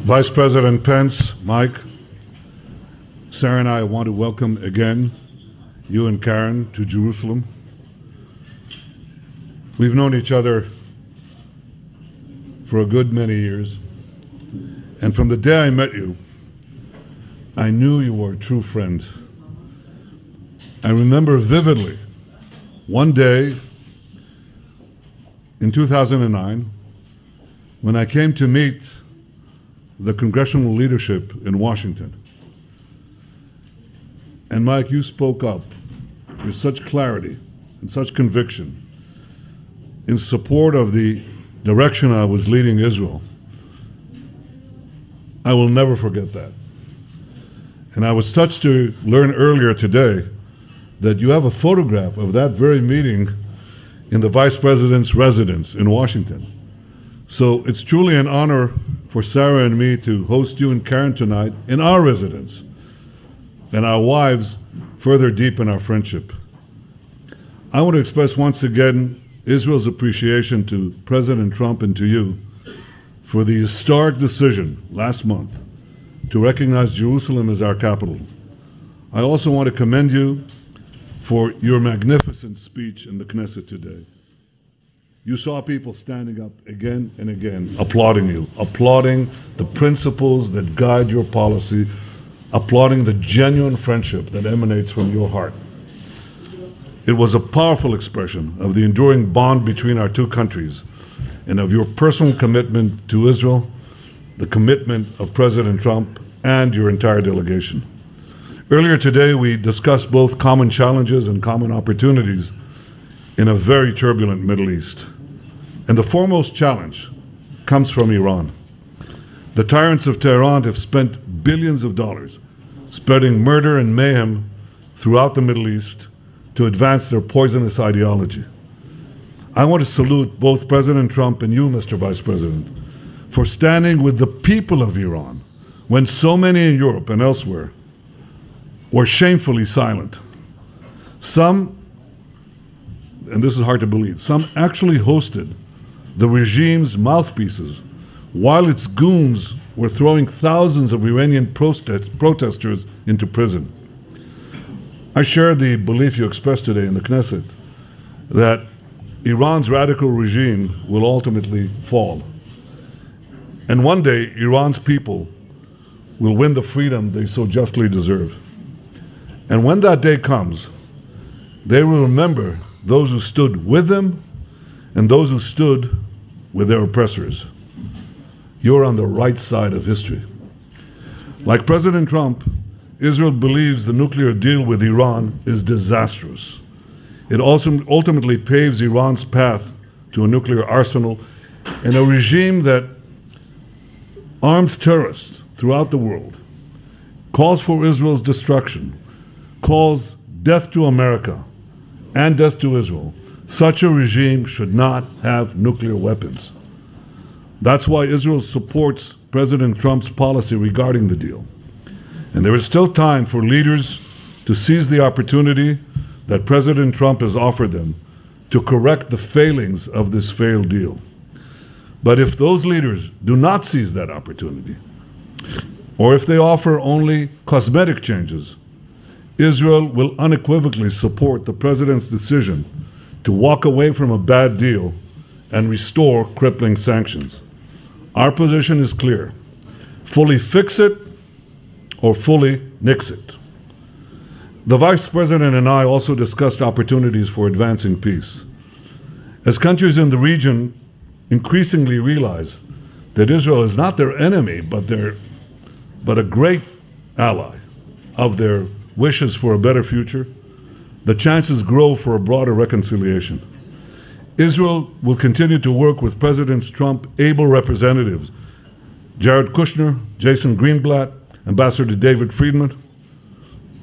Vice President Pence, Mike, Sarah and I want to welcome again you and Karen to Jerusalem. We've known each other for a good many years, and from the day I met you, I knew you were a true friend. I remember vividly one day in 2009 when I came to meet the congressional leadership in Washington. And Mike, you spoke up with such clarity and such conviction in support of the direction I was leading Israel. I will never forget that. And I was touched to learn earlier today that you have a photograph of that very meeting in the Vice President's residence in Washington. So it's truly an honor for Sarah and me to host you and Karen tonight in our residence, and our wives further deepen our friendship. I want to express once again Israel's appreciation to President Trump and to you for the historic decision last month to recognize Jerusalem as our capital. I also want to commend you for your magnificent speech in the Knesset today. You saw people standing up again and again, applauding you, applauding the principles that guide your policy, applauding the genuine friendship that emanates from your heart. It was a powerful expression of the enduring bond between our two countries and of your personal commitment to Israel, the commitment of President Trump and your entire delegation. Earlier today, we discussed both common challenges and common opportunities in a very turbulent Middle East. And the foremost challenge comes from Iran. The tyrants of Tehran have spent billions of dollars spreading murder and mayhem throughout the Middle East to advance their poisonous ideology. I want to salute both President Trump and you, Mr. Vice President, for standing with the people of Iran when so many in Europe and elsewhere were shamefully silent. Some, and this is hard to believe, some actually hosted the regime's mouthpieces while its goons were throwing thousands of Iranian protesters into prison. I share the belief you expressed today in the Knesset that Iran's radical regime will ultimately fall. And one day, Iran's people will win the freedom they so justly deserve. And when that day comes, they will remember those who stood with them and those who stood with their oppressors. You're on the right side of history. Like President Trump, Israel believes the nuclear deal with Iran is disastrous. It also ultimately paves Iran's path to a nuclear arsenal and a regime that arms terrorists throughout the world, calls for Israel's destruction, calls death to America and death to Israel. Such a regime should not have nuclear weapons. That's why Israel supports President Trump's policy regarding the deal. And there is still time for leaders to seize the opportunity that President Trump has offered them to correct the failings of this failed deal. But if those leaders do not seize that opportunity, or if they offer only cosmetic changes, Israel will unequivocally support the president's decision to walk away from a bad deal and restore crippling sanctions. Our position is clear: fully fix it or fully nix it. The Vice President and I also discussed opportunities for advancing peace. As countries in the region increasingly realize that Israel is not their enemy, but a great ally of their wishes for a better future, the chances grow for a broader reconciliation. Israel will continue to work with President Trump's able representatives, Jared Kushner, Jason Greenblatt, Ambassador David Friedman,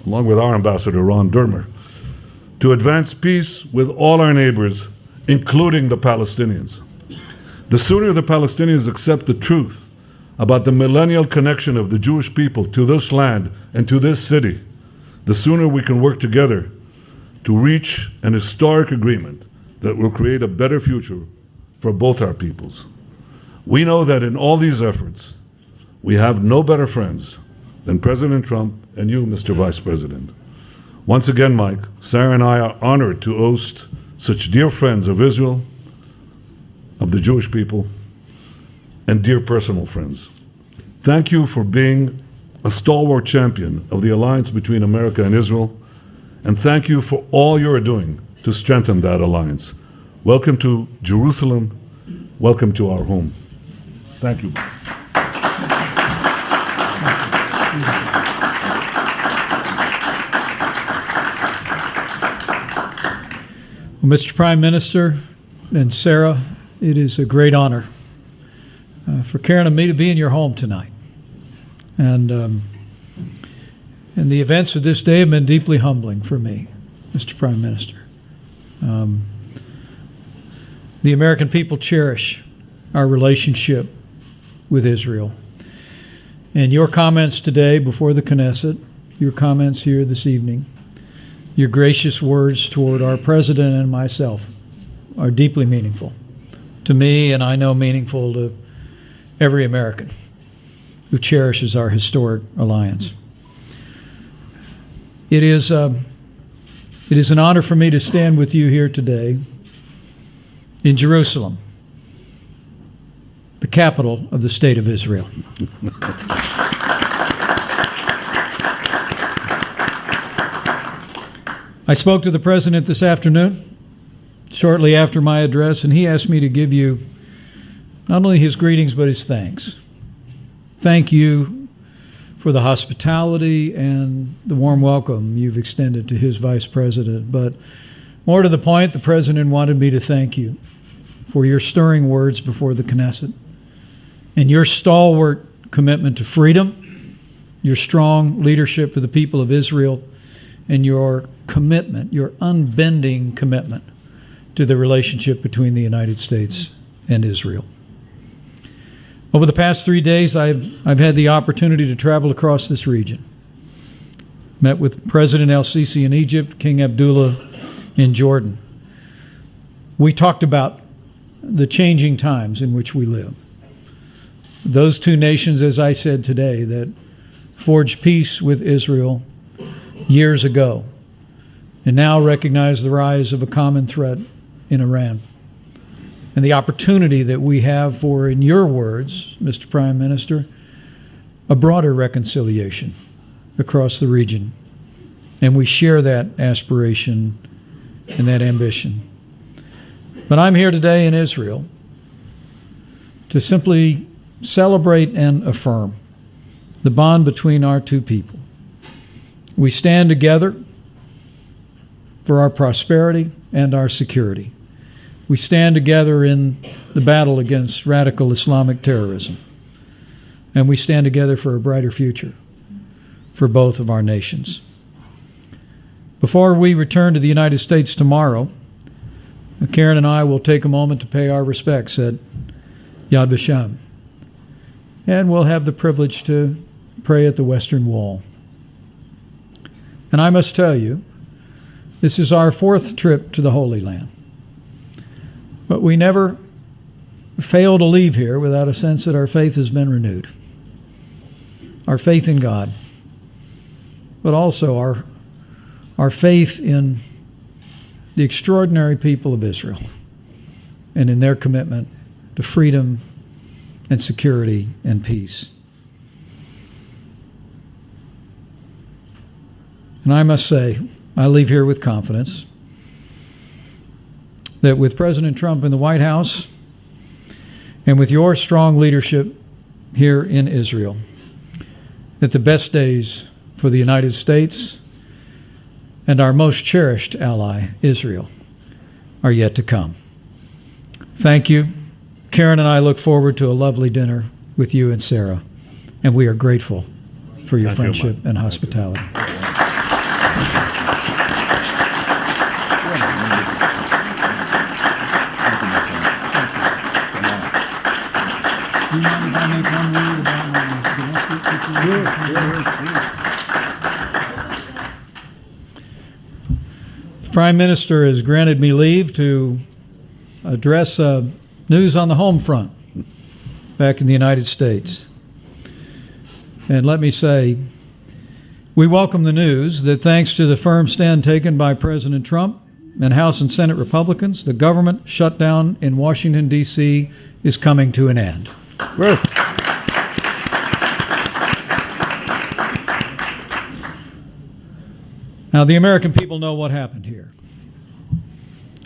along with our ambassador, Ron Dermer, to advance peace with all our neighbors, including the Palestinians. The sooner the Palestinians accept the truth about the millennial connection of the Jewish people to this land and to this city, the sooner we can work together to reach an historic agreement that will create a better future for both our peoples. We know that in all these efforts, we have no better friends than President Trump and you, Mr. Vice President. Once again, Mike, Sarah and I are honored to host such dear friends of Israel, of the Jewish people, and dear personal friends. Thank you for being a stalwart champion of the alliance between America and Israel, and thank you for all you are doing to strengthen that alliance. Welcome to Jerusalem. Welcome to our home. Thank you. Well, Mr. Prime Minister and Sarah, it is a great honor for Karen and me to be in your home tonight. And the events of this day have been deeply humbling for me, Mr. Prime Minister. The American people cherish our relationship with Israel. And your comments today before the Knesset, your comments here this evening, your gracious words toward our president and myself are deeply meaningful to me, and I know meaningful to every American who cherishes our historic alliance. It is an honor for me to stand with you here today in Jerusalem, the capital of the State of Israel. I spoke to the President this afternoon, shortly after my address, and he asked me to give you not only his greetings, but his thanks. Thank you for the hospitality and the warm welcome you've extended to his Vice President. But more to the point, the President wanted me to thank you for your stirring words before the Knesset and your stalwart commitment to freedom, your strong leadership for the people of Israel, and your commitment, your unbending commitment to the relationship between the United States and Israel. Over the past 3 days, I've had the opportunity to travel across this region. Met with President el-Sisi in Egypt, King Abdullah in Jordan. We talked about the changing times in which we live. Those two nations, as I said today, that forged peace with Israel years ago and now recognize the rise of a common threat in Iran. And the opportunity that we have for, in your words, Mr. Prime Minister, a broader reconciliation across the region. And we share that aspiration and that ambition. But I'm here today in Israel to simply celebrate and affirm the bond between our two people. We stand together for our prosperity and our security. We stand together in the battle against radical Islamic terrorism. And we stand together for a brighter future for both of our nations. Before we return to the United States tomorrow, Karen and I will take a moment to pay our respects at Yad Vashem. And we'll have the privilege to pray at the Western Wall. And I must tell you, this is our fourth trip to the Holy Land. But we never fail to leave here without a sense that our faith has been renewed. Our faith in God, but also our faith in the extraordinary people of Israel and in their commitment to freedom and security and peace. And I must say, I leave here with confidence that with President Trump in the White House and with your strong leadership here in Israel, that the best days for the United States and our most cherished ally, Israel, are yet to come. Thank you. Karen and I look forward to a lovely dinner with you and Sarah, and we are grateful for your friendship and hospitality. The Prime Minister has granted me leave to address news on the home front back in the United States. And let me say, we welcome the news that thanks to the firm stand taken by President Trump and House and Senate Republicans, the government shutdown in Washington, D.C. is coming to an end. Great. Now, the American people know what happened here.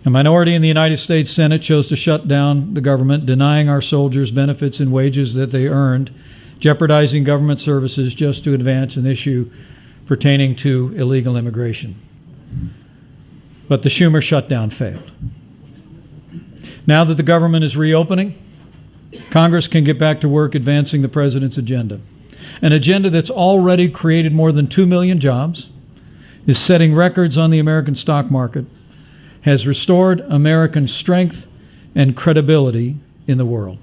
A minority in the United States Senate chose to shut down the government, denying our soldiers benefits and wages that they earned, jeopardizing government services just to advance an issue pertaining to illegal immigration. But the Schumer shutdown failed. Now that the government is reopening, Congress can get back to work advancing the president's agenda. An agenda that's already created more than 2 million jobs, is setting records on the American stock market, has restored American strength and credibility in the world.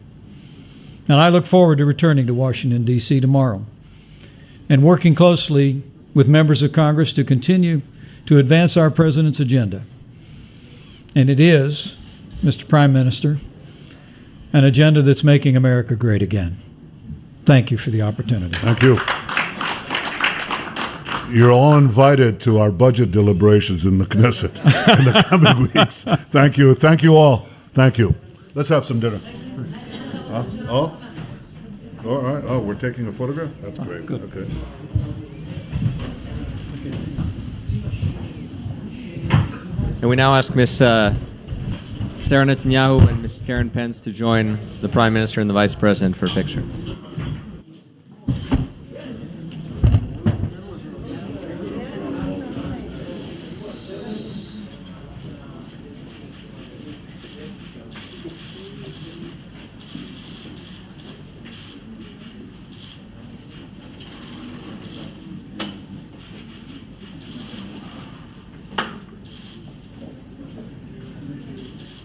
And I look forward to returning to Washington, D.C. tomorrow and working closely with members of Congress to continue to advance our president's agenda. And it is, Mr. Prime Minister, an agenda that's making America great again. Thank you for the opportunity. Thank you. You're all invited to our budget deliberations in the Knesset in the coming weeks. Thank you. Thank you all. Thank you. Let's have some dinner. Oh? All right. Oh, we're taking a photograph? That's great. Good. Okay. And we now ask Ms. Sarah Netanyahu and Ms. Karen Pence to join the Prime Minister and the Vice President for a picture.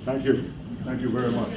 Thank you. Thank you very much.